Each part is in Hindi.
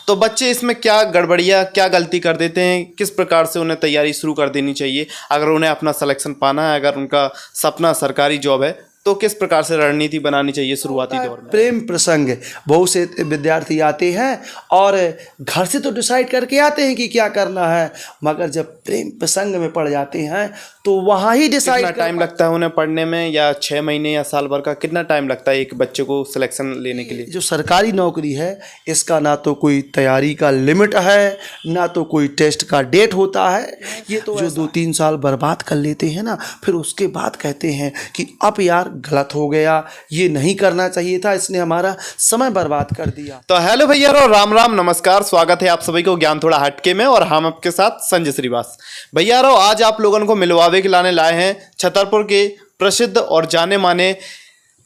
तो बच्चे इसमें क्या गड़बड़ियाँ, क्या गलती कर देते हैं, किस प्रकार से उन्हें तैयारी शुरू कर देनी चाहिए अगर उन्हें अपना सिलेक्शन पाना है, अगर उनका सपना सरकारी जॉब है, तो किस प्रकार से रणनीति बनानी चाहिए शुरुआती दौर में? प्रेम प्रसंग, बहुत से विद्यार्थी आते हैं और घर से तो डिसाइड करके आते हैं कि क्या करना है, मगर जब प्रेम प्रसंग में पड़ जाते हैं तो वहाँ ही डिसाइड। कितना टाइम लगता है उन्हें पढ़ने में, या 6 महीने या साल भर का कितना टाइम लगता है एक बच्चे को सिलेक्शन लेने के लिए? जो सरकारी नौकरी है इसका ना तो कोई तैयारी का लिमिट है, ना तो कोई टेस्ट का डेट होता है। ये तो जो 2-3 साल बर्बाद कर लेते हैं ना, फिर उसके बाद कहते हैं कि अब यार गलत हो गया, ये नहीं करना चाहिए था, इसने हमारा समय बर्बाद कर दिया। तो हेलो भैया रो, राम राम, नमस्कार, स्वागत है आप सभी को ज्ञान थोड़ा हटके में, और हम आपके साथ संजय श्रीवास। भैया रो, आज आप लोगों को मिलवावे के लाने लाए हैं छतरपुर के प्रसिद्ध और जाने माने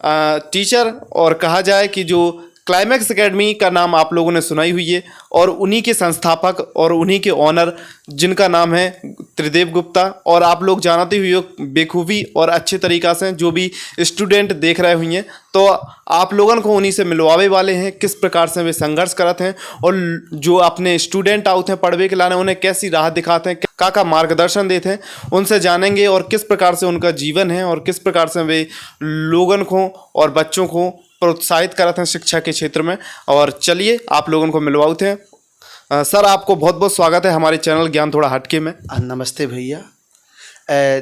टीचर, और कहा जाए कि जो क्लाइमैक्स एकेडमी का नाम आप लोगों ने सुनाई हुई है, और उन्हीं के संस्थापक और उन्हीं के ऑनर जिनका नाम है त्रिदेव गुप्ता। और आप लोग जानते हुए हो बेखूबी और अच्छे तरीक़ा से जो भी स्टूडेंट देख रहे हुए हैं, तो आप लोगों को उन्हीं से मिलवावे वाले हैं, किस प्रकार से वे संघर्ष करते हैं और जो अपने स्टूडेंट आउट हैं पढ़वे के लाने उन्हें कैसी राह दिखाते हैं, का मार्गदर्शन देते हैं, उनसे जानेंगे और किस प्रकार से उनका जीवन है और किस प्रकार से वे लोगों को और बच्चों को प्रोत्साहित करते हैं शिक्षा के क्षेत्र में। और चलिए आप लोगों को मिलवाते हैं। सर, आपको बहुत बहुत स्वागत है हमारे चैनल ज्ञान थोड़ा हटके में। नमस्ते भैया।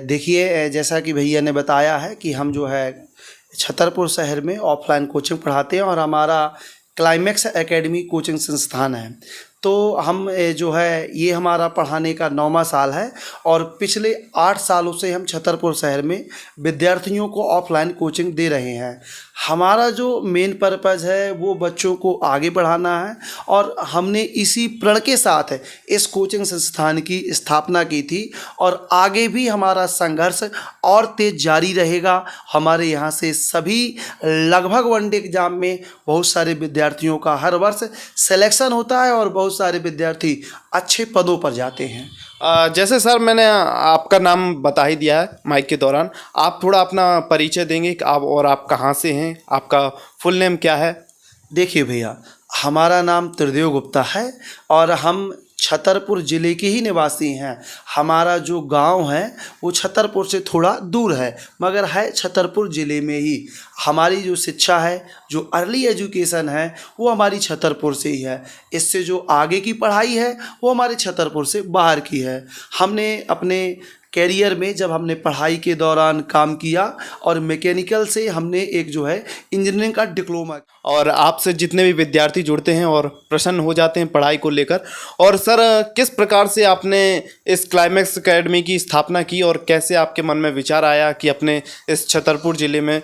देखिए, जैसा कि भैया ने बताया है कि हम जो है छतरपुर शहर में ऑफलाइन कोचिंग पढ़ाते हैं और हमारा क्लाइमैक्स एकेडमी कोचिंग संस्थान है। तो हम जो है ये हमारा पढ़ाने का 9वां साल है और पिछले 8 सालों से हम छतरपुर शहर में विद्यार्थियों को ऑफलाइन कोचिंग दे रहे हैं। हमारा जो मेन पर्पज़ है वो बच्चों को आगे बढ़ाना है, और हमने इसी प्रण के साथ इस कोचिंग संस्थान की स्थापना की थी, और आगे भी हमारा संघर्ष और तेज जारी रहेगा। हमारे यहाँ से सभी लगभग वनडे एग्ज़ाम में बहुत सारे विद्यार्थियों का हर वर्ष सिलेक्शन होता है और बहुत सारे विद्यार्थी अच्छे पदों पर जाते हैं। जैसे सर मैंने आपका नाम बता ही दिया है माइक के दौरान, आप थोड़ा अपना परिचय देंगे कि आप कहाँ से हैं, आपका फुल नेम क्या है? देखिए भैया, हमारा नाम त्रिदेव गुप्ता है और हम छतरपुर ज़िले के ही निवासी हैं। हमारा जो गांव है वो छतरपुर से थोड़ा दूर है, मगर है छतरपुर ज़िले में ही। हमारी जो शिक्षा है, जो अर्ली एजुकेशन है, वो हमारी छतरपुर से ही है। इससे जो आगे की पढ़ाई है वो हमारे छतरपुर से बाहर की है। हमने अपने कैरियर में जब हमने पढ़ाई के दौरान काम किया और मैकेनिकल से हमने एक जो है इंजीनियरिंग का डिप्लोमा। और आपसे जितने भी विद्यार्थी जुड़ते हैं और प्रसन्न हो जाते हैं पढ़ाई को लेकर। और सर, किस प्रकार से आपने इस क्लाइमैक्स एकेडमी की स्थापना की और कैसे आपके मन में विचार आया कि अपने इस छतरपुर ज़िले में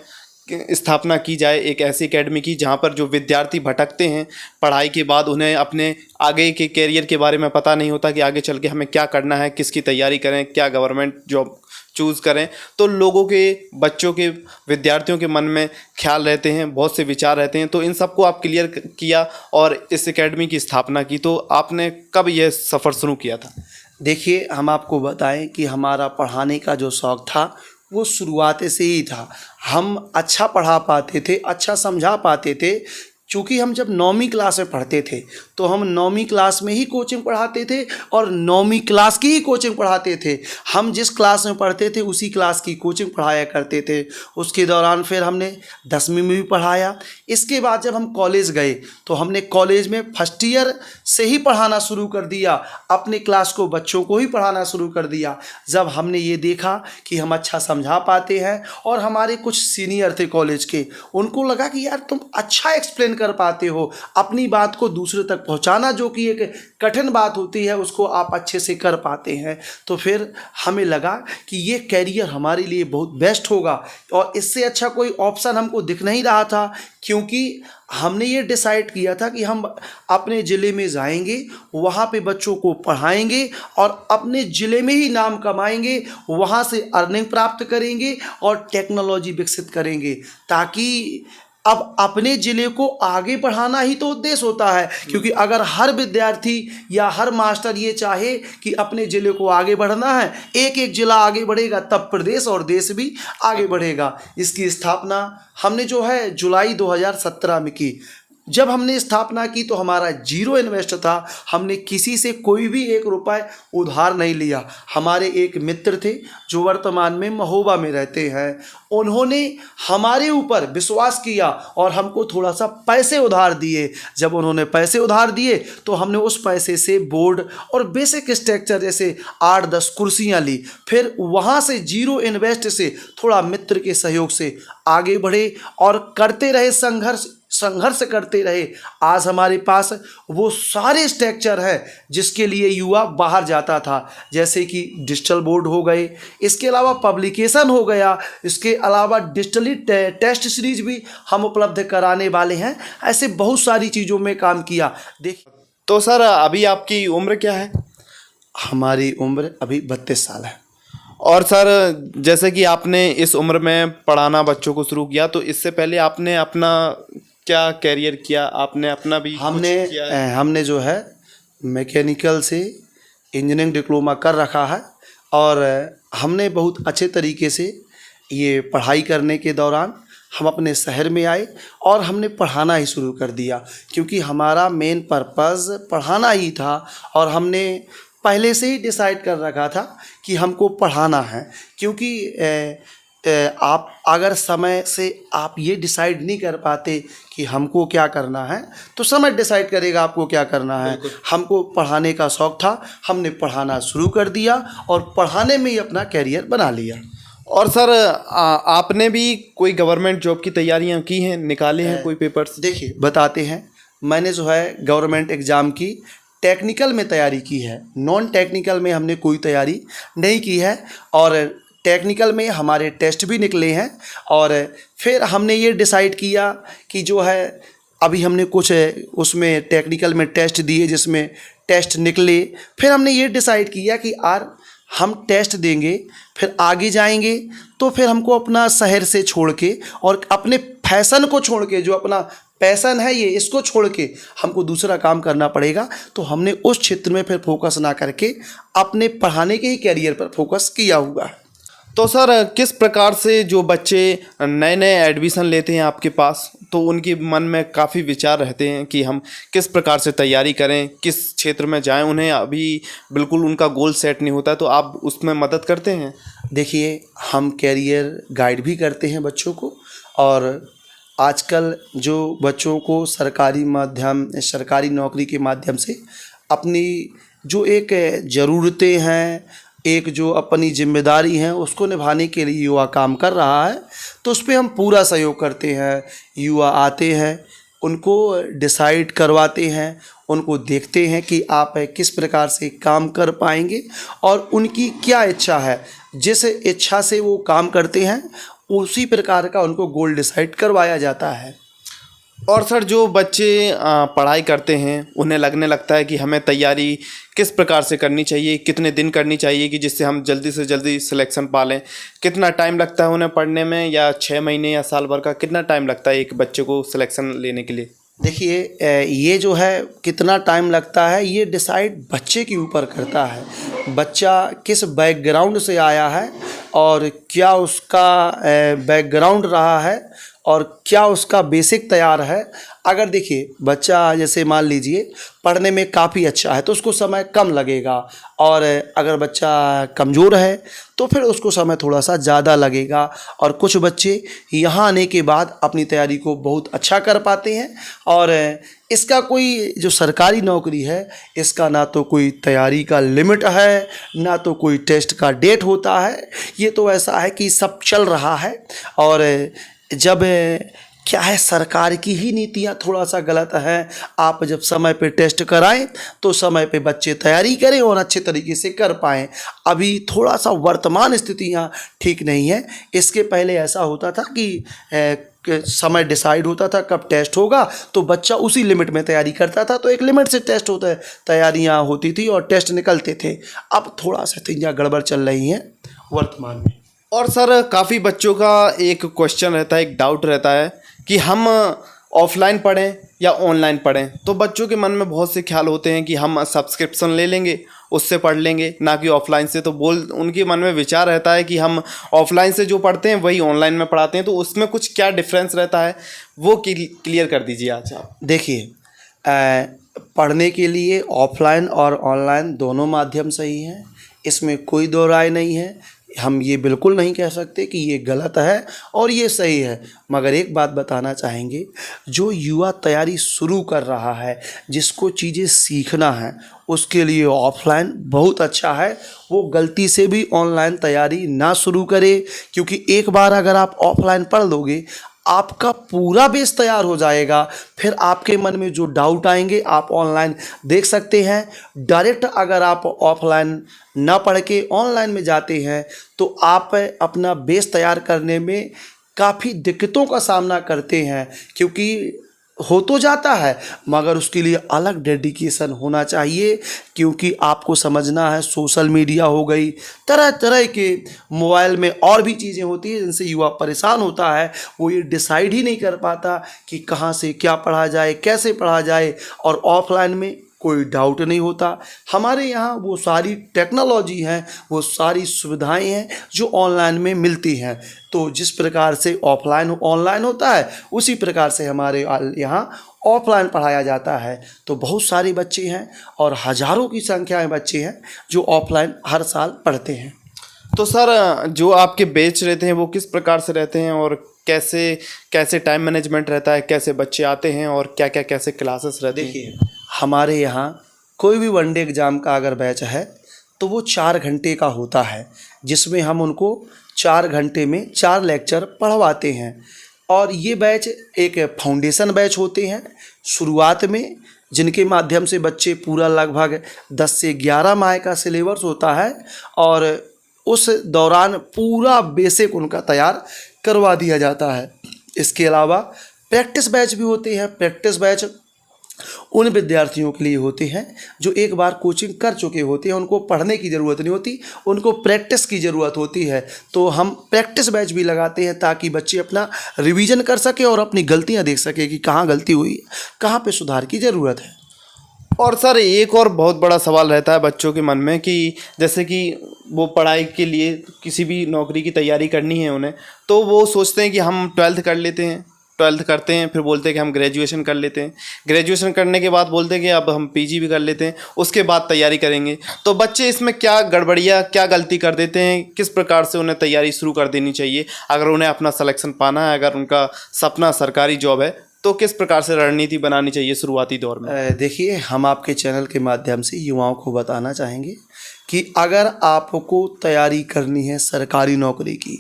स्थापना की जाए एक ऐसी एकेडमी की जहां पर जो विद्यार्थी भटकते हैं पढ़ाई के बाद, उन्हें अपने आगे के कैरियर के बारे में पता नहीं होता कि आगे चल के हमें क्या करना है, किसकी तैयारी करें, क्या गवर्नमेंट जॉब चूज़ करें, तो लोगों के, बच्चों के, विद्यार्थियों के मन में ख्याल रहते हैं, बहुत से विचार रहते हैं, तो इन सबको आप क्लियर किया और इस एकेडमी की स्थापना की। तो आपने कब यह सफ़र शुरू किया था? देखिए, हम आपको बताएं कि हमारा पढ़ाने का जो शौक़ था वो शुरुआत से ही था। हम अच्छा पढ़ा पाते थे, अच्छा समझा पाते थे। चूँकि हम जब 9वीं क्लास में पढ़ते थे तो हम 9वीं क्लास में ही कोचिंग पढ़ाते थे और 9वीं क्लास की ही कोचिंग पढ़ाते थे। हम जिस क्लास में पढ़ते थे उसी क्लास की कोचिंग पढ़ाया करते थे। उसके दौरान फिर हमने 10वीं में भी पढ़ाया। इसके बाद जब हम कॉलेज गए तो हमने कॉलेज में फर्स्ट ईयर से ही पढ़ाना शुरू कर दिया, अपने क्लास को, बच्चों को ही पढ़ाना शुरू कर दिया। जब हमने ये देखा कि हम अच्छा समझा पाते हैं और हमारे कुछ सीनियर थे कॉलेज के, उनको लगा कि यार तुम अच्छा एक्सप्लेन कर पाते हो, अपनी बात को दूसरे तक पहुंचाना जो कि एक कठिन बात होती है उसको आप अच्छे से कर पाते हैं, तो फिर हमें लगा कि ये कैरियर हमारे लिए बहुत बेस्ट होगा। और इससे अच्छा कोई ऑप्शन हमको दिख नहीं रहा था, क्योंकि हमने ये डिसाइड किया था कि हम अपने ज़िले में जाएंगे, वहाँ पे बच्चों को पढ़ाएंगे और अपने ज़िले में ही नाम कमाएंगे, वहाँ से अर्निंग प्राप्त करेंगे और टेक्नोलॉजी विकसित करेंगे, ताकि अब अपने ज़िले को आगे बढ़ाना ही तो उद्देश्य होता है। क्योंकि अगर हर विद्यार्थी या हर मास्टर ये चाहे कि अपने ज़िले को आगे बढ़ना है, एक एक ज़िला आगे बढ़ेगा तब प्रदेश और देश भी आगे बढ़ेगा। इसकी स्थापना हमने जो है जुलाई 2017 में की। जब हमने स्थापना की तो हमारा जीरो इन्वेस्ट था। हमने किसी से कोई भी 1 रुपए उधार नहीं लिया। हमारे एक मित्र थे जो वर्तमान में महोबा में रहते हैं, उन्होंने हमारे ऊपर विश्वास किया और हमको थोड़ा सा पैसे उधार दिए। जब उन्होंने पैसे उधार दिए तो हमने उस पैसे से बोर्ड और बेसिक स्ट्रक्चर जैसे 8-10 कुर्सियाँ ली। फिर वहाँ से जीरो इन्वेस्ट से थोड़ा मित्र के सहयोग से आगे बढ़े और करते रहे, संघर्ष करते रहे। आज हमारे पास वो सारे स्ट्रक्चर है जिसके लिए युवा बाहर जाता था, जैसे कि डिजिटल बोर्ड हो गए, इसके अलावा पब्लिकेशन हो गया, इसके अलावा डिजिटली टेस्ट सीरीज भी हम उपलब्ध कराने वाले हैं। ऐसे बहुत सारी चीज़ों में काम किया। देख, तो सर अभी आपकी उम्र क्या है? हमारी उम्र अभी 32 साल है। और सर जैसे कि आपने इस उम्र में पढ़ाना बच्चों को शुरू किया, तो इससे पहले आपने अपना क्या कैरियर किया? आपने अपना भी कुछ किया है? हमने जो है मैकेनिकल से इंजीनियरिंग डिप्लोमा कर रखा है और हमने बहुत अच्छे तरीके से ये पढ़ाई करने के दौरान हम अपने शहर में आए और हमने पढ़ाना ही शुरू कर दिया, क्योंकि हमारा मेन पर्पज़ पढ़ाना ही था और हमने पहले से ही डिसाइड कर रखा था कि हमको पढ़ाना है। क्योंकि आप अगर समय से आप ये डिसाइड नहीं कर पाते कि हमको क्या करना है, तो समय डिसाइड करेगा आपको क्या करना है। हमको पढ़ाने का शौक़ था, हमने पढ़ाना शुरू कर दिया और पढ़ाने में ही अपना कैरियर बना लिया। और सर आपने भी कोई गवर्नमेंट जॉब की तैयारियां की हैं, निकाले हैं कोई पेपर्स? देखिए बताते हैं, मैंने जो है गवर्नमेंट एग्ज़ाम की टेक्निकल में तैयारी की है, नॉन टेक्निकल में हमने कोई तैयारी नहीं की है। और टेक्निकल में हमारे टेस्ट भी निकले हैं और फिर हमने ये डिसाइड किया कि जो है अभी हमने कुछ उसमें टेक्निकल में टेस्ट दिए जिसमें टेस्ट निकले। फिर हमने ये डिसाइड किया कि यार हम टेस्ट देंगे, फिर आगे जाएंगे तो फिर हमको अपना शहर से छोड़ के और अपने फैशन को छोड़ के, जो अपना पैशन है ये, इसको छोड़ के हमको दूसरा काम करना पड़ेगा। तो हमने उस क्षेत्र में फिर फोकस ना करके अपने पढ़ाने के ही कैरियर पर फोकस किया हुआ है। तो सर किस प्रकार से जो बच्चे नए नए एडमिशन लेते हैं आपके पास, तो उनके मन में काफ़ी विचार रहते हैं कि हम किस प्रकार से तैयारी करें, किस क्षेत्र में जाएं, उन्हें अभी बिल्कुल उनका गोल सेट नहीं होता, तो आप उसमें मदद करते हैं? देखिए, हम कैरियर गाइड भी करते हैं बच्चों को और आजकल जो बच्चों को सरकारी नौकरी के माध्यम से अपनी जो एक ज़रूरतें हैं, एक जो अपनी जिम्मेदारी हैं, उसको निभाने के लिए युवा काम कर रहा है, तो उस पर हम पूरा सहयोग करते हैं। युवा आते हैं, उनको डिसाइड करवाते हैं, उनको देखते हैं कि आप किस प्रकार से काम कर पाएंगे और उनकी क्या इच्छा है। जिस इच्छा से वो काम करते हैं उसी प्रकार का उनको गोल डिसाइड करवाया जाता है। और सर जो बच्चे पढ़ाई करते हैं, उन्हें लगने लगता है कि हमें तैयारी किस प्रकार से करनी चाहिए, कितने दिन करनी चाहिए कि जिससे हम जल्दी से जल्दी सिलेक्शन पा लें, कितना टाइम लगता है उन्हें पढ़ने में, या 6 महीने या साल भर का कितना टाइम लगता है एक बच्चे को सिलेक्शन लेने के लिए? देखिए, ये जो है कितना टाइम लगता है ये डिसाइड बच्चे के ऊपर करता है। बच्चा किस बैकग्राउंड से आया है और क्या उसका बैकग्राउंड रहा है और क्या उसका बेसिक तैयार है। अगर देखिए बच्चा जैसे मान लीजिए पढ़ने में काफ़ी अच्छा है तो उसको समय कम लगेगा, और अगर बच्चा कमज़ोर है तो फिर उसको समय थोड़ा सा ज़्यादा लगेगा। और कुछ बच्चे यहाँ आने के बाद अपनी तैयारी को बहुत अच्छा कर पाते हैं। और इसका कोई जो सरकारी नौकरी है, इसका ना तो कोई तैयारी का लिमिट है, ना तो कोई टेस्ट का डेट होता है। ये तो ऐसा है कि सब चल रहा है। और जब क्या है, सरकार की ही नीतियाँ थोड़ा सा गलत है। आप जब समय पे टेस्ट कराएं तो समय पे बच्चे तैयारी करें और अच्छे तरीके से कर पाएं। अभी थोड़ा सा वर्तमान स्थितियाँ ठीक नहीं है। इसके पहले ऐसा होता था कि समय डिसाइड होता था कब टेस्ट होगा, तो बच्चा उसी लिमिट में तैयारी करता था, तो एक लिमिट से टेस्ट होता है, तैयारियाँ होती थी और टेस्ट निकलते थे। अब थोड़ा सा चीज़ें गड़बड़ चल रही हैं वर्तमान में। और सर काफ़ी बच्चों का एक क्वेश्चन रहता है, एक डाउट रहता है कि हम ऑफलाइन पढ़ें या ऑनलाइन पढ़ें। तो बच्चों के मन में बहुत से ख्याल होते हैं कि हम सब्सक्रिप्शन ले लेंगे उससे पढ़ लेंगे, ना कि ऑफलाइन से। तो उनके मन में विचार रहता है कि हम ऑफलाइन से जो पढ़ते हैं वही ऑनलाइन में पढ़ाते हैं, तो उसमें कुछ क्या डिफरेंस रहता है वो क्लियर कर दीजिए आज आप। देखिए, पढ़ने के लिए ऑफलाइन और ऑनलाइन दोनों माध्यम सही हैं, इसमें कोई दो राय नहीं है। हम ये बिल्कुल नहीं कह सकते कि ये गलत है और ये सही है, मगर एक बात बताना चाहेंगे, जो युवा तैयारी शुरू कर रहा है, जिसको चीज़ें सीखना है, उसके लिए ऑफलाइन बहुत अच्छा है। वो गलती से भी ऑनलाइन तैयारी ना शुरू करे, क्योंकि एक बार अगर आप ऑफलाइन पढ़ लोगे, आपका पूरा बेस तैयार हो जाएगा। फिर आपके मन में जो डाउट आएंगे आप ऑनलाइन देख सकते हैं। डायरेक्ट अगर आप ऑफलाइन ना पढ़ के ऑनलाइन में जाते हैं तो आप अपना बेस तैयार करने में काफ़ी दिक्कतों का सामना करते हैं, क्योंकि हो तो जाता है मगर उसके लिए अलग डेडिकेशन होना चाहिए। क्योंकि आपको समझना है, सोशल मीडिया हो गई, तरह तरह के मोबाइल में और भी चीज़ें होती हैं जिनसे युवा परेशान होता है। वो ये डिसाइड ही नहीं कर पाता कि कहाँ से क्या पढ़ा जाए, कैसे पढ़ा जाए। और ऑफलाइन में कोई डाउट नहीं होता। हमारे यहाँ वो सारी टेक्नोलॉजी हैं, वो सारी सुविधाएं हैं जो ऑनलाइन में मिलती हैं। तो जिस प्रकार से ऑफलाइन ऑनलाइन होता है, उसी प्रकार से हमारे यहाँ ऑफलाइन पढ़ाया जाता है। तो बहुत सारे बच्चे हैं और हज़ारों की संख्या में बच्चे हैं जो ऑफलाइन हर साल पढ़ते हैं। तो सर, जो आपके बैच रहते हैं वो किस प्रकार से रहते हैं, और कैसे कैसे टाइम मैनेजमेंट रहता है, कैसे बच्चे आते हैं, और क्या क्या कैसे क्लासेस रहती हैं? देखिए, हमारे यहाँ कोई भी वनडे एग्ज़ाम का अगर बैच है तो वो 4 घंटे का होता है, जिसमें हम उनको 4 घंटे में 4 लेक्चर पढ़वाते हैं। और ये बैच एक फाउंडेशन बैच होते हैं शुरुआत में, जिनके माध्यम से बच्चे पूरा लगभग 10 से 11 माह का सिलेबस होता है और उस दौरान पूरा बेसिक उनका तैयार करवा दिया जाता है। इसके अलावा प्रैक्टिस बैच भी होते हैं। प्रैक्टिस बैच उन विद्यार्थियों के लिए होते हैं जो एक बार कोचिंग कर चुके होते हैं, उनको पढ़ने की ज़रूरत नहीं होती, उनको प्रैक्टिस की ज़रूरत होती है। तो हम प्रैक्टिस बैच भी लगाते हैं ताकि बच्चे अपना रिवीजन कर सके और अपनी गलतियां देख सके कि कहाँ गलती हुई, कहाँ पे सुधार की ज़रूरत है। और सर, एक और बहुत बड़ा सवाल रहता है बच्चों के मन में कि जैसे कि वो पढ़ाई के लिए किसी भी नौकरी की तैयारी करनी है उन्हें, तो वो सोचते हैं कि हम 12th कर लेते हैं, 12th करते हैं, फिर बोलते हैं कि हम ग्रेजुएशन कर लेते हैं, ग्रेजुएशन करने के बाद बोलते हैं कि अब हम पीजी भी कर लेते हैं, उसके बाद तैयारी करेंगे। तो बच्चे इसमें क्या गड़बड़ियाँ, क्या गलती कर देते हैं, किस प्रकार से उन्हें तैयारी शुरू कर देनी चाहिए अगर उन्हें अपना सिलेक्शन पाना है, अगर उनका सपना सरकारी जॉब है, तो किस प्रकार से रणनीति बनानी चाहिए शुरुआती दौर में? देखिए, हम आपके चैनल के माध्यम से युवाओं को बताना चाहेंगे कि अगर आपको तैयारी करनी है सरकारी नौकरी की,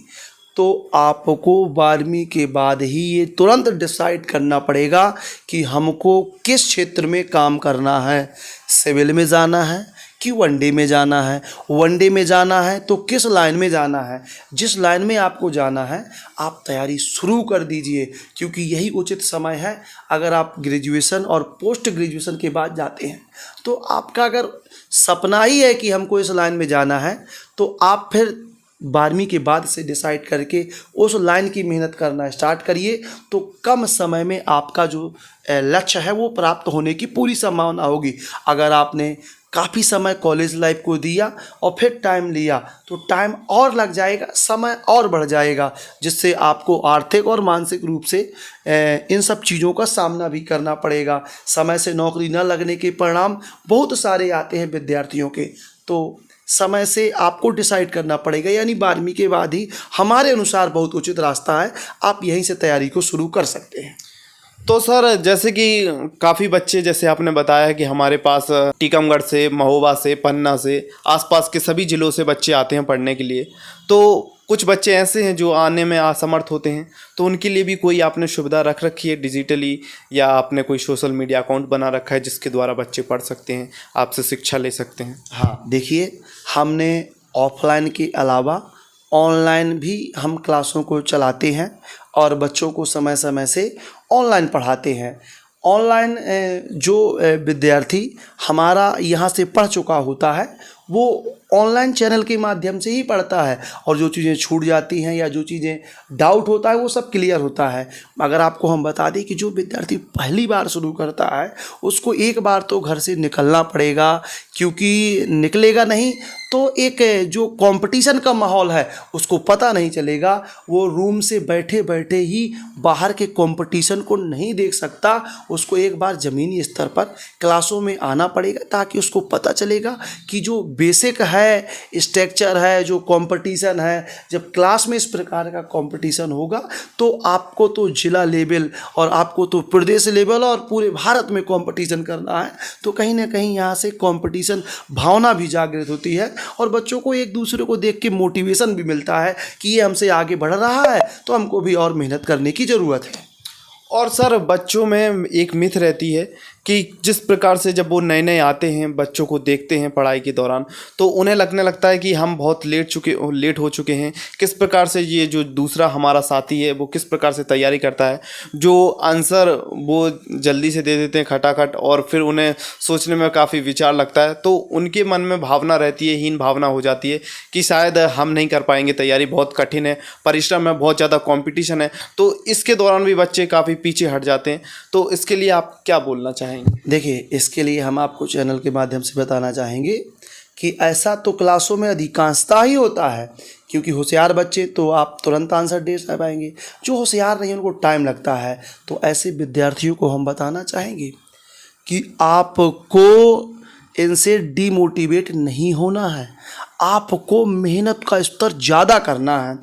तो आपको 12वीं के बाद ही ये तुरंत डिसाइड करना पड़ेगा कि हमको किस क्षेत्र में काम करना है। सिविल में जाना है कि वनडे में जाना है। वनडे में जाना है तो किस लाइन में जाना है। जिस लाइन में आपको जाना है आप तैयारी शुरू कर दीजिए, क्योंकि यही उचित समय है। अगर आप ग्रेजुएशन और पोस्ट ग्रेजुएशन के बाद जाते हैं तो आपका अगर सपना ही है कि हमको इस लाइन में जाना है, तो आप फिर 12वीं के बाद से डिसाइड करके उस लाइन की मेहनत करना स्टार्ट करिए। तो कम समय में आपका जो लक्ष्य है वो प्राप्त होने की पूरी संभावना होगी। अगर आपने काफ़ी समय कॉलेज लाइफ को दिया और फिर टाइम लिया तो टाइम और लग जाएगा, समय और बढ़ जाएगा, जिससे आपको आर्थिक और मानसिक रूप से इन सब चीज़ों का सामना भी करना पड़ेगा। समय से नौकरी न लगने के परिणाम बहुत सारे आते हैं विद्यार्थियों के। तो समय से आपको डिसाइड करना पड़ेगा, यानी 12वीं के बाद ही हमारे अनुसार बहुत उचित रास्ता है। आप यहीं से तैयारी को शुरू कर सकते हैं। तो सर, जैसे कि काफ़ी बच्चे, जैसे आपने बताया कि हमारे पास टीकमगढ़ से, महोबा से, पन्ना से, आसपास के सभी ज़िलों से बच्चे आते हैं पढ़ने के लिए। तो कुछ बच्चे ऐसे हैं जो आने में असमर्थ होते हैं, तो उनके लिए भी कोई आपने सुविधा रख रखी है डिजिटली, या आपने कोई सोशल मीडिया अकाउंट बना रखा है जिसके द्वारा बच्चे पढ़ सकते हैं, आपसे शिक्षा ले सकते हैं? हाँ, देखिए, हमने ऑफलाइन के अलावा ऑनलाइन भी हम क्लासों को चलाते हैं और बच्चों को समय समय से ऑनलाइन पढ़ाते हैं। ऑनलाइन जो विद्यार्थी हमारा यहाँ से पढ़ चुका होता है वो ऑनलाइन चैनल के माध्यम से ही पढ़ता है, और जो चीज़ें छूट जाती हैं या जो चीज़ें डाउट होता है वो सब क्लियर होता है। मगर आपको हम बता दें कि जो विद्यार्थी पहली बार शुरू करता है उसको एक बार तो घर से निकलना पड़ेगा, क्योंकि निकलेगा नहीं तो एक जो कंपटीशन का माहौल है उसको पता नहीं चलेगा। वो रूम से बैठे बैठे ही बाहर के कंपटीशन को नहीं देख सकता। उसको एक बार ज़मीनी स्तर पर क्लासों में आना पड़ेगा, ताकि उसको पता चलेगा कि जो बेसिक है, स्ट्रक्चर है, जो कंपटीशन है, जब क्लास में इस प्रकार का कंपटीशन होगा तो आपको तो जिला लेवल और आपको तो प्रदेश लेवल और पूरे भारत में कंपटीशन करना है। तो कहीं ना कहीं यहाँ से कंपटीशन भावना भी जागृत होती है, और बच्चों को एक दूसरे को देख के मोटिवेशन भी मिलता है कि ये हमसे आगे बढ़ रहा है तो हमको भी और मेहनत करने की ज़रूरत है। और सर बच्चों में एक मिथ रहती है कि जिस प्रकार से जब वो नए नए आते हैं, बच्चों को देखते हैं पढ़ाई के दौरान, तो उन्हें लगने लगता है कि हम बहुत लेट हो चुके हैं। किस प्रकार से ये जो दूसरा हमारा साथी है वो किस प्रकार से तैयारी करता है, जो आंसर वो जल्दी से दे देते हैं खटाखट, और फिर उन्हें सोचने में काफ़ी विचार लगता है, तो उनके मन में भावना रहती है, हीन भावना हो जाती है कि शायद हम नहीं कर पाएंगे, तैयारी बहुत कठिन है, परिश्रम है, बहुत ज़्यादा कॉम्पिटिशन है। तो इसके दौरान भी बच्चे काफ़ी पीछे हट जाते हैं। तो इसके लिए आप क्या बोलना चाहेंगे? देखिए, इसके लिए हम आपको चैनल के माध्यम से बताना चाहेंगे कि ऐसा तो क्लासों में अधिकांशता ही होता है, क्योंकि होशियार बच्चे तो आप तुरंत आंसर दे पाएंगे, जो होशियार नहीं उनको टाइम लगता है। तो ऐसे विद्यार्थियों को हम बताना चाहेंगे कि आपको इनसे डिमोटिवेट नहीं होना है, आपको मेहनत का स्तर ज़्यादा करना है।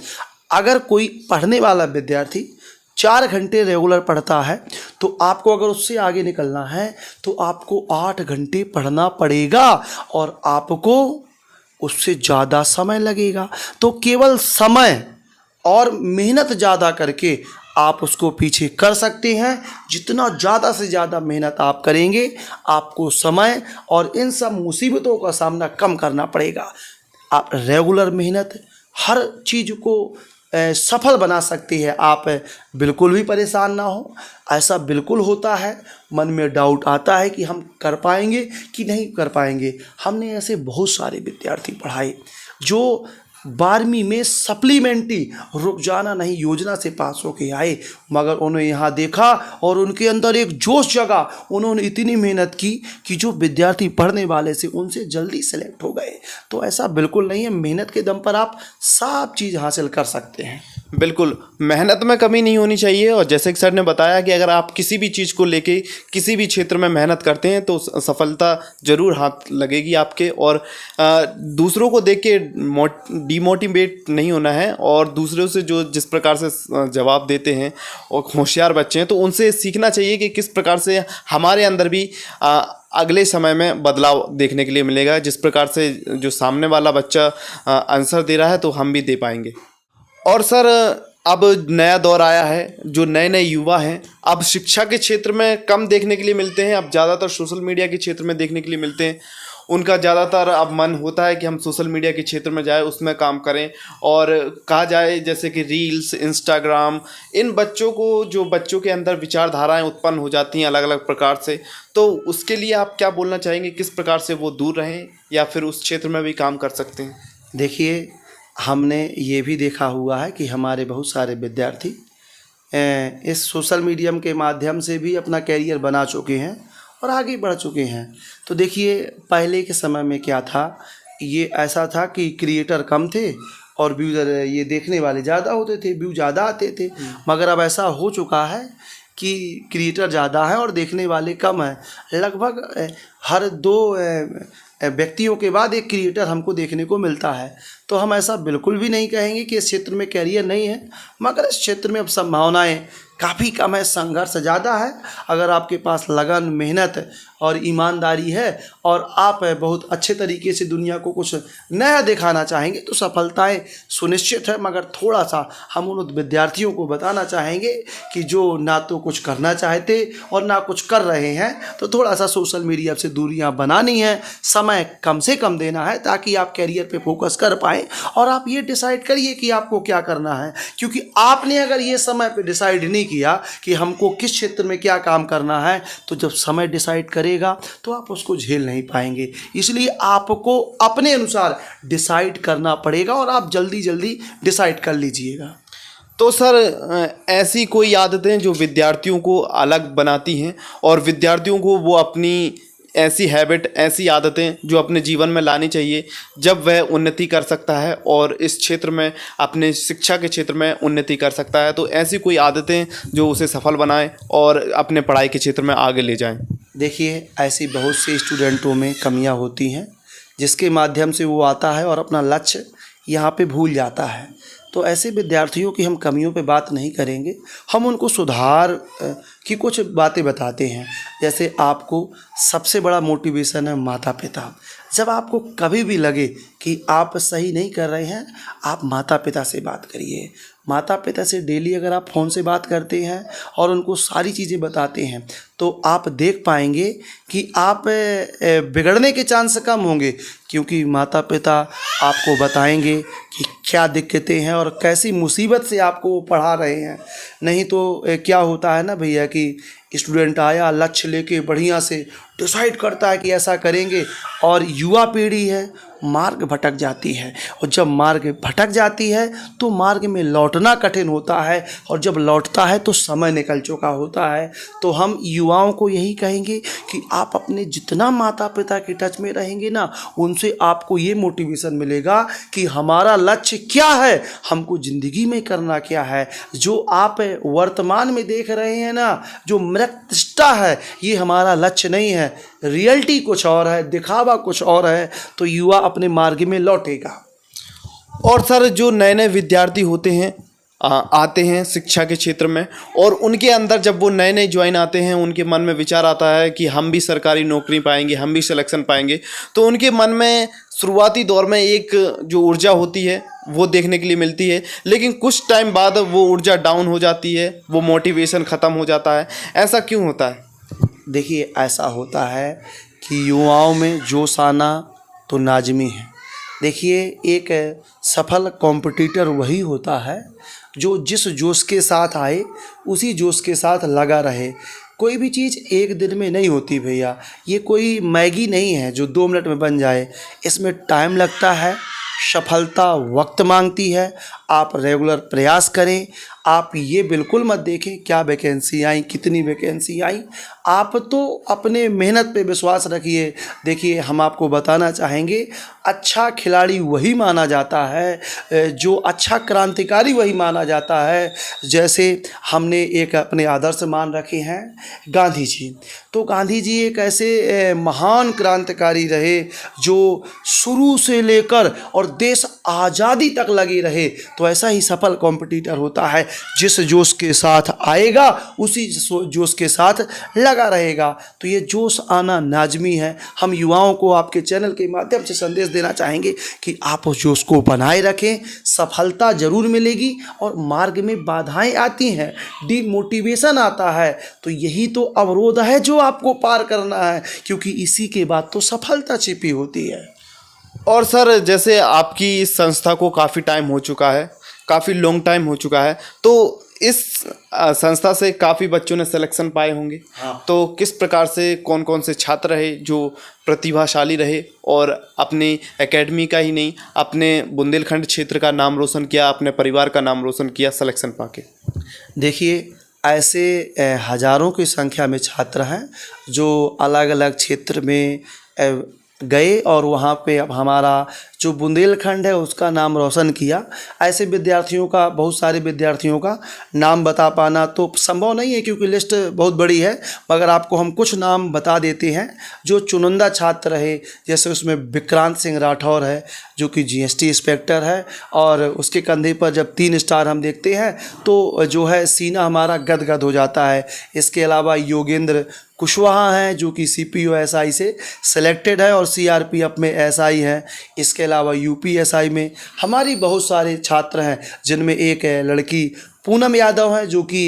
अगर कोई पढ़ने वाला विद्यार्थी 4 घंटे रेगुलर पढ़ता है तो आपको अगर उससे आगे निकलना है तो आपको 8 घंटे पढ़ना पड़ेगा, और आपको उससे ज़्यादा समय लगेगा। तो केवल समय और मेहनत ज़्यादा करके आप उसको पीछे कर सकते हैं। जितना ज़्यादा से ज़्यादा मेहनत आप करेंगे, आपको समय और इन सब मुसीबतों का सामना कम करना पड़ेगा। आप रेगुलर मेहनत हर चीज़ को सफल बना सकती है। आप बिल्कुल भी परेशान ना हो। ऐसा बिल्कुल होता है, मन में डाउट आता है कि हम कर पाएंगे कि नहीं कर पाएंगे। हमने ऐसे बहुत सारे विद्यार्थी पढ़ाए जो 12वीं में सप्लीमेंट्री रोजाना नहीं योजना से पास होके आए, मगर उन्होंने यहाँ देखा और उनके अंदर एक जोश जगा। उन्होंने इतनी मेहनत की कि जो विद्यार्थी पढ़ने वाले से उनसे जल्दी सेलेक्ट हो गए। तो ऐसा बिल्कुल नहीं है, मेहनत के दम पर आप सब चीज़ हासिल कर सकते हैं। बिल्कुल, मेहनत में कमी नहीं होनी चाहिए। और जैसे कि सर ने बताया कि अगर आप किसी भी चीज़ को लेके किसी भी क्षेत्र में मेहनत करते हैं तो सफलता ज़रूर हाथ लगेगी आपके। और दूसरों को देख के डिमोटिवेट नहीं होना है, और दूसरों से जो जिस प्रकार से जवाब देते हैं और होशियार बच्चे हैं तो उनसे सीखना चाहिए कि किस प्रकार से हमारे अंदर भी अगले समय में बदलाव देखने के लिए मिलेगा। जिस प्रकार से जो सामने वाला बच्चा आंसर दे रहा है तो हम भी दे पाएंगे। और सर अब नया दौर आया है, जो नए नए युवा हैं अब शिक्षा के क्षेत्र में कम देखने के लिए मिलते हैं, अब ज़्यादातर सोशल मीडिया के क्षेत्र में देखने के लिए मिलते हैं। उनका ज़्यादातर अब मन होता है कि हम सोशल मीडिया के क्षेत्र में जाए, उसमें काम करें। और कहा जाए जैसे कि रील्स, इंस्टाग्राम, इन बच्चों को जो बच्चों के अंदर विचारधाराएं उत्पन्न हो जाती हैं अलग अलग प्रकार से, तो उसके लिए आप क्या बोलना चाहेंगे? किस प्रकार से वो दूर रहें या फिर उस क्षेत्र में भी काम कर सकते हैं? देखिए, हमने ये भी देखा हुआ है कि हमारे बहुत सारे विद्यार्थी इस सोशल मीडियम के माध्यम से भी अपना कैरियर बना चुके हैं और आगे बढ़ चुके हैं। तो देखिए, पहले के समय में क्या था, ये ऐसा था कि क्रिएटर कम थे और व्यू ये देखने वाले ज़्यादा होते थे, व्यू ज़्यादा आते थे। मगर अब ऐसा हो चुका है कि क्रिएटर ज़्यादा है और देखने वाले कम हैं। लगभग हर 2 व्यक्तियों के बाद एक क्रिएटर हमको देखने को मिलता है। तो हम ऐसा बिल्कुल भी नहीं कहेंगे कि इस क्षेत्र में कैरियर नहीं है, मगर इस क्षेत्र में अब संभावनाएं काफ़ी कम है, संघर्ष ज़्यादा है। अगर आपके पास लगन, मेहनत और ईमानदारी है और आप बहुत अच्छे तरीके से दुनिया को कुछ नया दिखाना चाहेंगे तो सफलताएं सुनिश्चित है। मगर थोड़ा सा हम उन विद्यार्थियों को बताना चाहेंगे कि जो ना तो कुछ करना चाहते और ना कुछ कर रहे हैं, तो थोड़ा सा सोशल मीडिया से से दूरियां बनानी है, समय कम से कम देना है ताकि आप कैरियर पे फोकस कर पाएँ। और आप ये डिसाइड करिए कि आपको क्या करना है, क्योंकि आपने अगर ये समय पे डिसाइड नहीं किया कि हमको किस क्षेत्र में क्या काम करना है, तो जब समय डिसाइड करेगा तो आप उसको झेल नहीं पाएंगे। इसलिए आपको अपने अनुसार डिसाइड करना पड़ेगा और आप जल्दी जल्दी डिसाइड कर लीजिएगा। तो सर ऐसी कोई आदतें जो विद्यार्थियों को अलग बनाती हैं और विद्यार्थियों को वो अपनी ऐसी हैबिट, ऐसी आदतें जो अपने जीवन में लानी चाहिए जब वह उन्नति कर सकता है और इस क्षेत्र में अपने शिक्षा के क्षेत्र में उन्नति कर सकता है, तो ऐसी कोई आदतें जो उसे सफल बनाएं और अपने पढ़ाई के क्षेत्र में आगे ले जाएं। देखिए, ऐसी बहुत से स्टूडेंटों में कमियां होती हैं जिसके माध्यम से वो आता है और अपना लक्ष्य यहाँ पे भूल जाता है। तो ऐसे विद्यार्थियों की हम कमियों पे बात नहीं करेंगे, हम उनको सुधार की कुछ बातें बताते हैं। जैसे आपको सबसे बड़ा मोटिवेशन है माता पिता। जब आपको कभी भी लगे कि आप सही नहीं कर रहे हैं, आप माता पिता से बात करिए। माता पिता से डेली अगर आप फ़ोन से बात करते हैं और उनको सारी चीज़ें बताते हैं तो आप देख पाएंगे कि आप बिगड़ने के चांस कम होंगे, क्योंकि माता पिता आपको बताएंगे कि क्या दिक्कतें हैं और कैसी मुसीबत से आपको वो पढ़ा रहे हैं। नहीं तो क्या होता है ना भैया कि स्टूडेंट आया लक्ष्य लेके बढ़िया से डिसाइड करता है कि ऐसा करेंगे, और युवा पीढ़ी है मार्ग भटक जाती है, और जब मार्ग भटक जाती है तो मार्ग में लौटना कठिन होता है, और जब लौटता है तो समय निकल चुका होता है। तो हम युवाओं को यही कहेंगे कि आप अपने जितना माता पिता के टच में रहेंगे ना, उनसे आपको ये मोटिवेशन मिलेगा कि हमारा लक्ष्य क्या है, हमको ज़िंदगी में करना क्या है। जो आप वर्तमान में देख रहे हैं ना, जो मृतष्टा है, ये हमारा लक्ष्य नहीं है। रियलिटी कुछ और है, दिखावा कुछ और है। तो युवा अपने मार्ग में लौटेगा। और सर जो नए नए विद्यार्थी होते हैं आते हैं शिक्षा के क्षेत्र में, और उनके अंदर जब वो नए नए ज्वाइन आते हैं, उनके मन में विचार आता है कि हम भी सरकारी नौकरी पाएंगे, हम भी सिलेक्शन पाएंगे, तो उनके मन में शुरुआती दौर में एक जो ऊर्जा होती है वो देखने के लिए मिलती है, लेकिन कुछ टाइम बाद वो ऊर्जा डाउन हो जाती है, वो मोटिवेशन ख़त्म हो जाता है। ऐसा क्यों होता है? देखिए, ऐसा होता है कि युवाओं में जोश आना तो लाज़मी है। देखिए, एक सफल कॉम्पिटिटर वही होता है जो जिस जोश के साथ आए उसी जोश के साथ लगा रहे। कोई भी चीज़ एक दिन में नहीं होती भैया, ये कोई मैगी नहीं है जो 2 मिनट में बन जाए। इसमें टाइम लगता है, सफलता वक्त मांगती है। आप रेगुलर प्रयास करें। आप ये बिल्कुल मत देखें क्या वैकेंसी आई, कितनी वैकेंसी आई। आप तो अपने मेहनत पे विश्वास रखिए। देखिए, हम आपको बताना चाहेंगे, अच्छा खिलाड़ी वही माना जाता है, जो अच्छा क्रांतिकारी वही माना जाता है। जैसे हमने एक अपने आदर्श मान रखे हैं गांधी जी। तो गांधी जी एक ऐसे महान क्रांतिकारी रहे जो शुरू से लेकर और देश आज़ादी तक लगे रहे। तो ऐसा ही सफल कॉम्पिटिटर होता है, जिस जोश के साथ आएगा उसी जोश के साथ लगा रहेगा। तो ये जोश आना लाजमी है। हम युवाओं को आपके चैनल के माध्यम से संदेश देना चाहेंगे कि आप उस जोश को बनाए रखें। सफलता ज़रूर मिलेगी, और मार्ग में बाधाएं आती हैं, डिमोटिवेशन आता है, तो यही तो अवरोध है जो आपको पार करना है, क्योंकि इसी के बाद तो सफलता छिपी होती है। और सर जैसे आपकी इस संस्था को काफ़ी टाइम हो चुका है, काफ़ी लॉन्ग टाइम हो चुका है, तो इस संस्था से काफ़ी बच्चों ने सिलेक्शन पाए होंगे। हाँ। तो किस प्रकार से कौन कौन से छात्र रहे जो प्रतिभाशाली रहे और अपनी एकेडमी का ही नहीं, अपने बुंदेलखंड क्षेत्र का नाम रोशन किया, अपने परिवार का नाम रोशन किया सिलेक्शन पाके? देखिए, ऐसे हज़ारों की संख्या में छात्र हैं जो अलग अलग क्षेत्र में गए और वहाँ पे अब हमारा जो बुंदेलखंड है उसका नाम रोशन किया। ऐसे विद्यार्थियों का, बहुत सारे विद्यार्थियों का नाम बता पाना तो संभव नहीं है क्योंकि लिस्ट बहुत बड़ी है, मगर आपको हम कुछ नाम बता देते हैं जो चुनिंदा छात्र रहे। जैसे उसमें विक्रांत सिंह राठौर है जो कि जीएसटी इंस्पेक्टर है, और उसके कंधे पर जब 3 स्टार हम देखते हैं तो जो है सीना हमारा गदगद हो जाता है। इसके अलावा योगेंद्र कुशवाहा हैं जो कि CPO SI से सिलेक्टेड है और CRPF में SI है। इसके अलावा यूपीएसआई में हमारी बहुत सारे छात्र हैं, जिनमें एक लड़की पूनम यादव है जो कि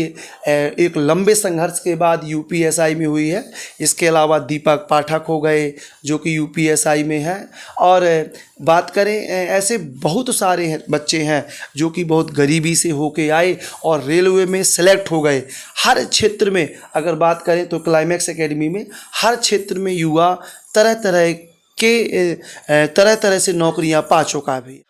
एक लंबे संघर्ष के बाद यूपीएसआई में हुई है। इसके अलावा दीपक पाठक हो गए जो कि यूपीएसआई में हैं। और बात करें ऐसे बहुत सारे बच्चे हैं जो कि बहुत गरीबी से होके आए और रेलवे में सेलेक्ट हो गए। हर क्षेत्र में अगर बात करें तो क्लाइमैक्स एकेडमी में हर क्षेत्र में युवा तरह तरह से नौकरियां पा चुका है भी।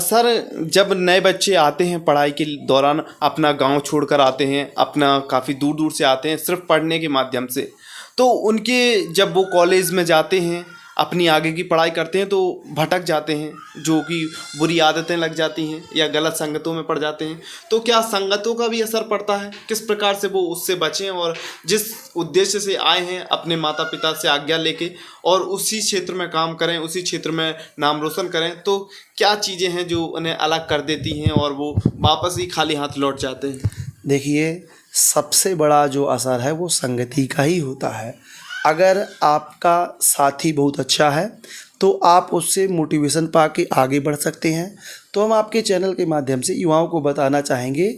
सर, जब नए बच्चे आते हैं पढ़ाई के दौरान, अपना गांव छोड़कर आते हैं, अपना काफ़ी दूर दूर से आते हैं सिर्फ पढ़ने के माध्यम से, तो उनके जब वो कॉलेज में जाते हैं, अपनी आगे की पढ़ाई करते हैं, तो भटक जाते हैं, जो कि बुरी आदतें लग जाती हैं या गलत संगतों में पड़ जाते हैं। तो क्या संगतों का भी असर पड़ता है? किस प्रकार से वो उससे बचें और जिस उद्देश्य से आए हैं अपने माता पिता से आज्ञा लेके और उसी क्षेत्र में काम करें, उसी क्षेत्र में नाम रोशन करें, तो क्या चीज़ें हैं जो उन्हें अलग कर देती हैं और वो वापस ही खाली हाथ लौट जाते हैं? देखिए, सबसे बड़ा जो असर है वो संगति का ही होता है। अगर आपका साथी बहुत अच्छा है तो आप उससे मोटिवेशन पाके आगे बढ़ सकते हैं। तो हम आपके चैनल के माध्यम से युवाओं को बताना चाहेंगे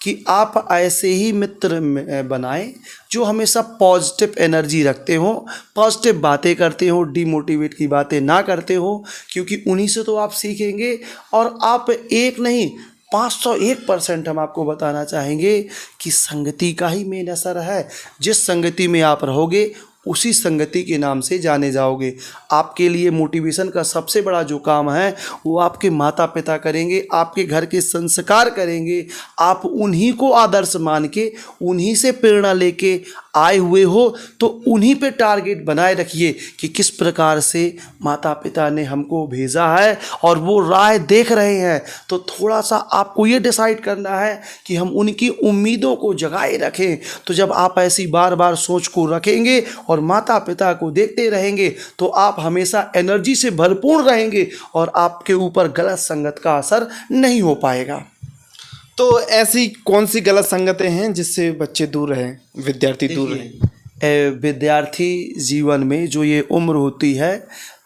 कि आप ऐसे ही मित्र बनाएं जो हमेशा पॉजिटिव एनर्जी रखते हो, पॉजिटिव बातें करते हो, डीमोटिवेट की बातें ना करते हो, क्योंकि उन्हीं से तो आप सीखेंगे। और आप एक नहीं 501% हम आपको बताना चाहेंगे कि संगति का ही मेन असर है। जिस संगति में आप रहोगे उसी संगति के नाम से जाने जाओगे। आपके लिए मोटिवेशन का सबसे बड़ा जो काम है वो आपके माता पिता करेंगे, आपके घर के संस्कार करेंगे। आप उन्हीं को आदर्श मान के, उन्हीं से प्रेरणा लेके आए हुए हो, तो उन्हीं पे टारगेट बनाए रखिए कि किस प्रकार से माता पिता ने हमको भेजा है और वो राह देख रहे हैं। तो थोड़ा सा आपको ये डिसाइड करना है कि हम उनकी उम्मीदों को जगाए रखें। तो जब आप ऐसी बार बार सोच को रखेंगे और माता पिता को देखते रहेंगे तो आप हमेशा एनर्जी से भरपूर रहेंगे और आपके ऊपर गलत संगत का असर नहीं हो पाएगा। तो ऐसी कौन सी गलत संगतें हैं जिससे बच्चे दूर रहें, विद्यार्थी दूर रहें? विद्यार्थी जीवन में जो ये उम्र होती है,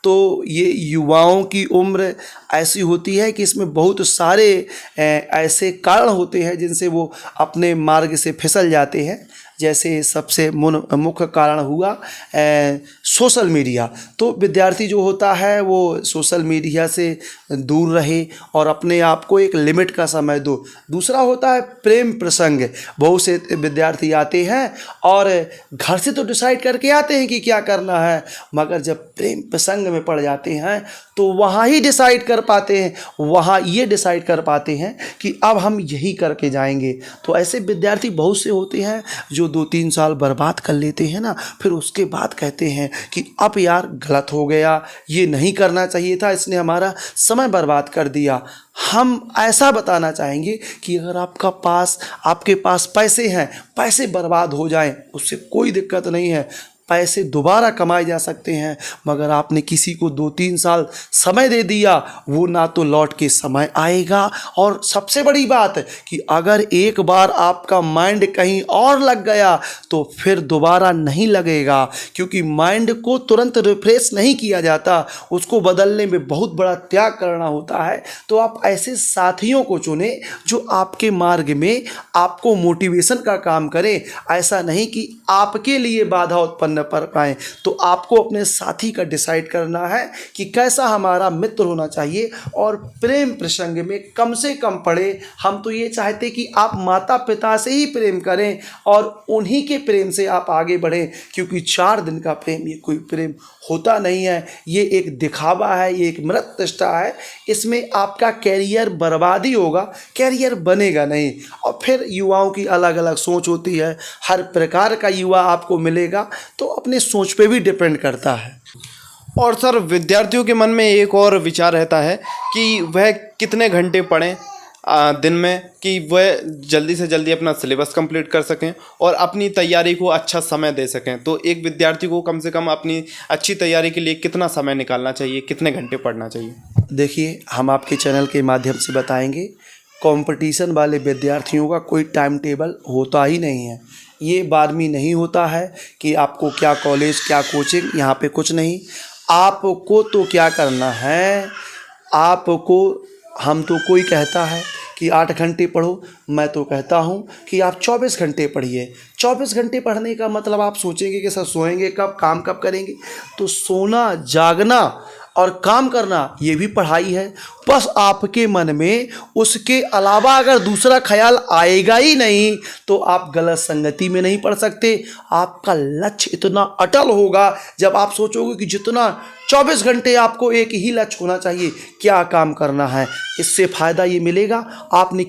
तो ये युवाओं की उम्र ऐसी होती है कि इसमें बहुत सारे ऐसे कारण होते हैं जिनसे वो अपने मार्ग से फिसल जाते हैं। जैसे सबसे मुख्य कारण हुआ सोशल मीडिया। तो विद्यार्थी जो होता है वो सोशल मीडिया से दूर रहे और अपने आप को एक लिमिट का समय दो। दूसरा होता है प्रेम प्रसंग। बहुत से विद्यार्थी आते हैं और घर से तो डिसाइड करके आते हैं कि क्या करना है, मगर जब प्रेम प्रसंग में पड़ जाते हैं तो वहाँ ही डिसाइड कर पाते हैं, वहाँ ये डिसाइड कर पाते हैं कि अब हम यही करके जाएंगे। तो ऐसे विद्यार्थी बहुत से होते हैं जो 2-3 साल बर्बाद कर लेते हैं ना, फिर उसके बाद कहते हैं कि अब यार गलत हो गया, ये नहीं करना चाहिए था, इसने हमारा समय बर्बाद कर दिया। हम ऐसा बताना चाहेंगे कि अगर आपके पास पैसे हैं, पैसे बर्बाद हो जाएं उससे कोई दिक्कत नहीं है, पैसे दोबारा कमाए जा सकते हैं। मगर आपने किसी को 2-3 साल समय दे दिया, वो ना तो लौट के समय आएगा। और सबसे बड़ी बात कि अगर एक बार आपका माइंड कहीं और लग गया तो फिर दोबारा नहीं लगेगा, क्योंकि माइंड को तुरंत रिफ्रेश नहीं किया जाता, उसको बदलने में बहुत बड़ा त्याग करना होता है। तो आप ऐसे साथियों को चुनें जो आपके मार्ग में आपको मोटिवेशन का काम करें। ऐसा नहीं कि आपके लिए बाधा उत्पन्न न कर पाए। तो आपको अपने साथी का डिसाइड करना है कि कैसा हमारा मित्र होना चाहिए और प्रेम प्रसंग में कम से कम पड़े। हम तो ये चाहते कि आप माता पिता से ही प्रेम करें और उन्हीं के प्रेम से आप आगे बढ़ें, क्योंकि 4 दिन का प्रेम ये कोई प्रेम होता नहीं है, ये एक दिखावा है, ये एक मृत चेष्टा है। इसमें आपका कैरियर बर्बादी होगा, कैरियर बनेगा नहीं। और फिर युवाओं की अलग अलग सोच होती है, हर प्रकार का युवा आपको मिलेगा, तो अपने सोच पे भी डिपेंड करता है। और सर, विद्यार्थियों के मन में एक और विचार रहता है कि वह कितने घंटे पढ़ें दिन में कि वह जल्दी से जल्दी अपना सिलेबस कंप्लीट कर सकें और अपनी तैयारी को अच्छा समय दे सकें। तो एक विद्यार्थी को कम से कम अपनी अच्छी तैयारी के लिए कितना समय निकालना चाहिए, कितने घंटे पढ़ना चाहिए? देखिए, हम आपके चैनल के माध्यम से बताएंगे, कंपटीशन वाले विद्यार्थियों का कोई टाइम टेबल होता ही नहीं है। ये 12वीं नहीं होता है कि आपको क्या कॉलेज क्या कोचिंग, यहाँ पे कुछ नहीं। आपको तो क्या करना है, आपको हम तो कोई कहता है कि 8 घंटे पढ़ो, मैं तो कहता हूँ कि आप 24 घंटे पढ़िए। 24 घंटे पढ़ने का मतलब आप सोचेंगे कि सर सोएंगे कब, काम कब करेंगे? तो सोना, जागना और काम करना ये भी पढ़ाई है। बस आपके मन में उसके अलावा अगर दूसरा ख्याल आएगा ही नहीं तो आप गलत संगति में नहीं पढ़ सकते। आपका लक्ष्य इतना अटल होगा जब आप सोचोगे कि जितना 24 घंटे आपको एक ही लक्ष्य होना चाहिए, क्या काम करना है। इससे फ़ायदा ये मिलेगा, आपने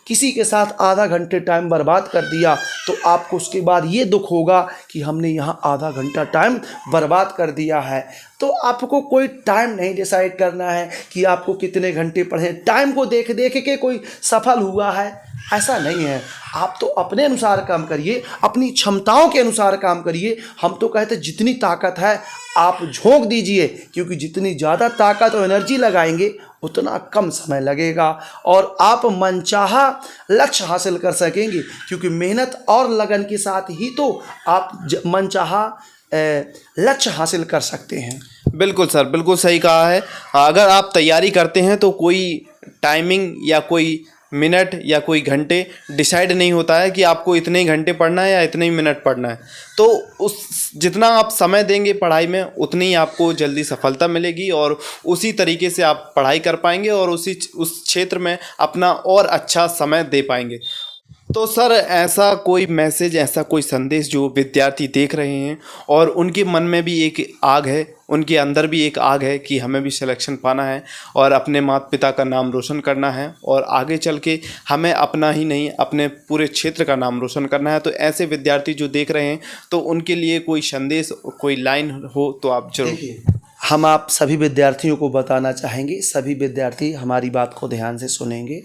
किसी के साथ आधा घंटे टाइम बर्बाद कर दिया तो आपको उसके बाद ये दुख होगा कि हमने यहाँ आधा घंटा टाइम बर्बाद कर दिया है। तो आपको कोई टाइम नहीं डिसाइड करना है कि आपको कितने घंटे पढ़ें। टाइम को देख देख के कोई सफल हुआ है ऐसा नहीं है। आप तो अपने अनुसार काम करिए, अपनी क्षमताओं के अनुसार काम करिए। हम तो कहते जितनी ताकत है आप झोंक दीजिए, क्योंकि जितनी ज़्यादा ताकत और एनर्जी लगाएंगे उतना कम समय लगेगा और आप मनचाहा लक्ष्य हासिल कर सकेंगे। क्योंकि मेहनत और लगन के साथ ही तो आप मनचाहा लक्ष्य हासिल कर सकते हैं। बिल्कुल सर, बिल्कुल सही कहा है। अगर आप तैयारी करते हैं तो कोई टाइमिंग या कोई मिनट या कोई घंटे डिसाइड नहीं होता है कि आपको इतने ही घंटे पढ़ना है या इतने ही मिनट पढ़ना है। तो उस जितना आप समय देंगे पढ़ाई में उतनी ही आपको जल्दी सफलता मिलेगी और उसी तरीके से आप पढ़ाई कर पाएंगे और उस क्षेत्र में अपना और अच्छा समय दे पाएंगे। तो सर ऐसा कोई मैसेज, ऐसा कोई संदेश जो विद्यार्थी देख रहे हैं और उनके मन में भी एक आग है, उनके अंदर भी एक आग है कि हमें भी सिलेक्शन पाना है और अपने माता पिता का नाम रोशन करना है और आगे चल के हमें अपना ही नहीं अपने पूरे क्षेत्र का नाम रोशन करना है। तो ऐसे विद्यार्थी जो देख रहे हैं तो उनके लिए कोई संदेश, कोई लाइन हो तो आप जरूर। हम आप सभी विद्यार्थियों को बताना चाहेंगे, सभी विद्यार्थी हमारी बात को ध्यान से सुनेंगे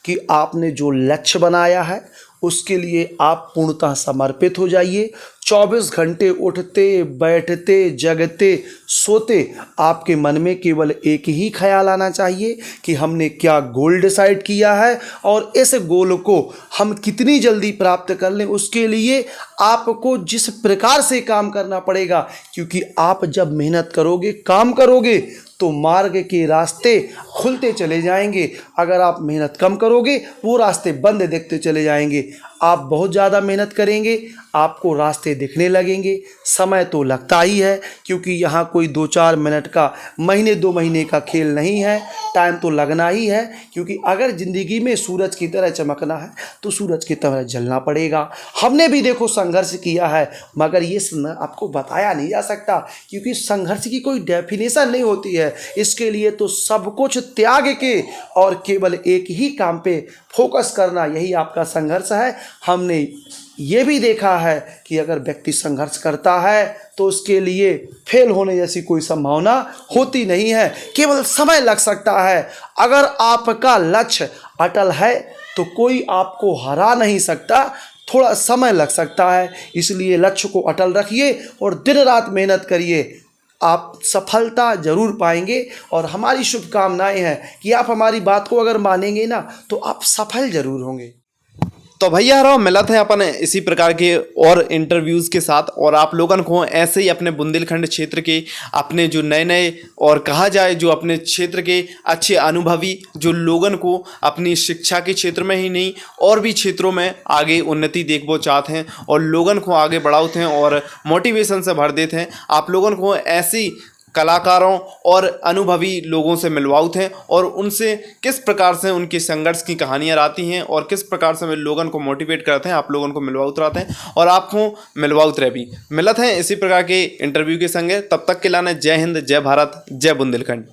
कि आपने जो लक्ष्य बनाया है उसके लिए आप पूर्णतः समर्पित हो जाइए। 24 घंटे उठते बैठते जगते सोते आपके मन में केवल एक ही ख्याल आना चाहिए कि हमने क्या गोल डिसाइड किया है और इस गोल को हम कितनी जल्दी प्राप्त कर लें। उसके लिए आपको जिस प्रकार से काम करना पड़ेगा, क्योंकि आप जब मेहनत करोगे, काम करोगे तो मार्ग के रास्ते खुलते चले जाएंगे। अगर आप मेहनत कम करोगे वो रास्ते बंद दिखते चले जाएंगे। आप बहुत ज़्यादा मेहनत करेंगे, आपको रास्ते दिखने लगेंगे। समय तो लगता ही है, क्योंकि यहाँ कोई 2-4 मिनट का, महीने 2 महीने का खेल नहीं है। टाइम तो लगना ही है, क्योंकि अगर ज़िंदगी में सूरज की तरह चमकना है तो सूरज की तरह जलना पड़ेगा। हमने भी देखो संघर्ष किया है, मगर ये आपको बताया नहीं जा सकता, क्योंकि संघर्ष की कोई डेफिनेशन नहीं होती है। इसके लिए तो सब कुछ त्याग के और केवल एक ही काम पे फोकस करना, यही आपका संघर्ष है। हमने ये भी देखा है कि अगर व्यक्ति संघर्ष करता है तो उसके लिए फेल होने जैसी कोई संभावना होती नहीं है, केवल समय लग सकता है। अगर आपका लक्ष्य अटल है तो कोई आपको हरा नहीं सकता, थोड़ा समय लग सकता है। इसलिए लक्ष्य को अटल रखिए और दिन रात मेहनत करिए, आप सफलता जरूर पाएंगे। और हमारी शुभकामनाएं हैं कि आप हमारी बात को अगर मानेंगे ना तो आप सफल जरूर होंगे। तो भैया रहो मिलत है अपन इसी प्रकार के और इंटरव्यूज़ के साथ, और आप लोगों को ऐसे ही अपने बुंदेलखंड क्षेत्र के अपने जो नए नए और कहा जाए जो अपने क्षेत्र के अच्छे अनुभवी जो लोगों को अपनी शिक्षा के क्षेत्र में ही नहीं और भी क्षेत्रों में आगे उन्नति देखबो चाहते हैं और लोगों को आगे बढ़ाते हैं और मोटिवेशन से भर देते हैं। आप लोगों को ऐसी कलाकारों और अनुभवी लोगों से मिलवाते हैं और उनसे किस प्रकार से उनके संघर्ष की कहानियाँ आती हैं और किस प्रकार से वे लोगों को मोटिवेट करते हैं, आप लोगों को मिलवाते रहते हैं और आपको मिलवाते रहे भी मिलत हैं इसी प्रकार के इंटरव्यू के संगे। तब तक के लाने जय हिंद, जय भारत, जय बुंदेलखंड।